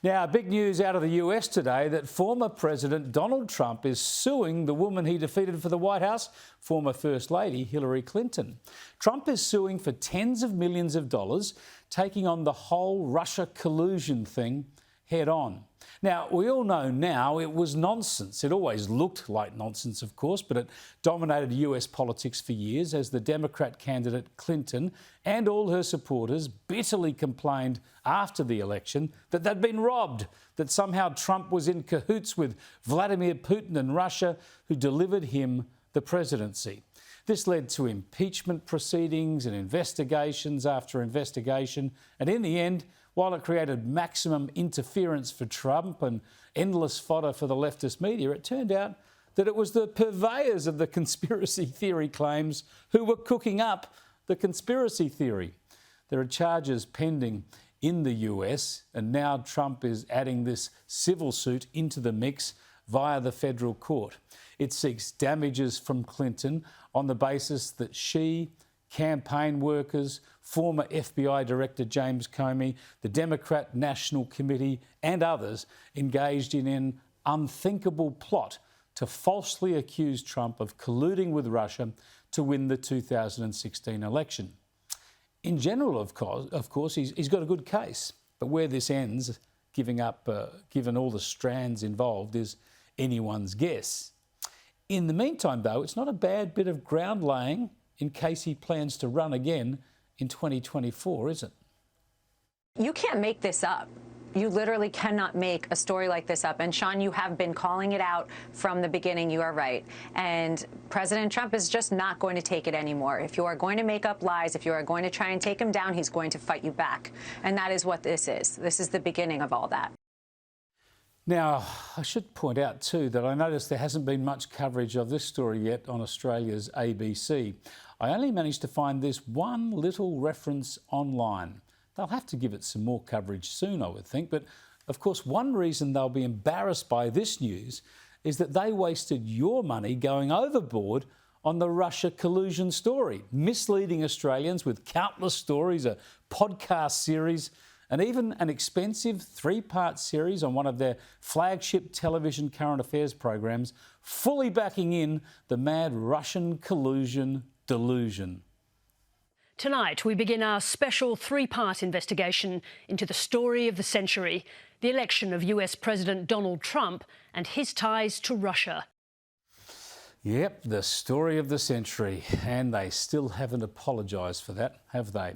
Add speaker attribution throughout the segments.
Speaker 1: Now, big news out of the US today that former President Donald Trump is suing the woman he defeated for the White House, former First Lady Hilary Clinton. Trump is suing for tens of millions of dollars, taking on the whole Russia collusion thing head on. Now, we all know now it was nonsense. It always looked like nonsense, of course, but it dominated US politics for years as the Democrat candidate Clinton and all her supporters bitterly complained after the election that they'd been robbed, that somehow Trump was in cahoots with Vladimir Putin and Russia, who delivered him the presidency. This led to impeachment proceedings and investigations after investigation, and in the end, while it created maximum interference for Trump and endless fodder for the leftist media, it turned out that it was the purveyors of the conspiracy theory claims who were cooking up the conspiracy theory. There are charges pending in the US, and now Trump is adding this civil suit into the mix via the federal court. It seeks damages from Clinton on the basis that she, campaign workers, former FBI Director James Comey, the Democrat National Committee and others engaged in an unthinkable plot to falsely accuse Trump of colluding with Russia to win the 2016 election. In general, of course, he's got a good case, but where this ends, given all the strands involved, is anyone's guess. In the meantime, though, it's not a bad bit of ground laying in case he plans to run again in 2024, is it?
Speaker 2: You can't make this up. You literally cannot make a story like this up. And Sean, you have been calling it out from the beginning. You are right. And President Trump is just not going to take it anymore. If you are going to make up lies, if you are going to try and take him down, he's going to fight you back. And that is what this is. This is the beginning of all that.
Speaker 1: Now, I should point out too that I noticed there hasn't been much coverage of this story yet on Australia's ABC. I only managed to find this one little reference online. They'll have to give it some more coverage soon, I would think. But of course, one reason they'll be embarrassed by this news is that they wasted your money going overboard on the Russia collusion story, misleading Australians with countless stories, a podcast series, and even an expensive 3-part series on one of their flagship television current affairs programs, fully backing in the mad Russian collusion delusion.
Speaker 3: Tonight, we begin our special 3-part investigation into the story of the century, the election of US President Donald Trump and his ties to Russia.
Speaker 1: Yep, the story of the century, and they still haven't apologised for that, have they?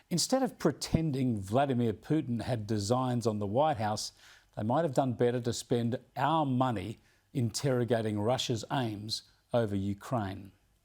Speaker 1: Instead of pretending Vladimir Putin had designs on the White House, they might have done better to spend our money interrogating Russia's aims over Ukraine.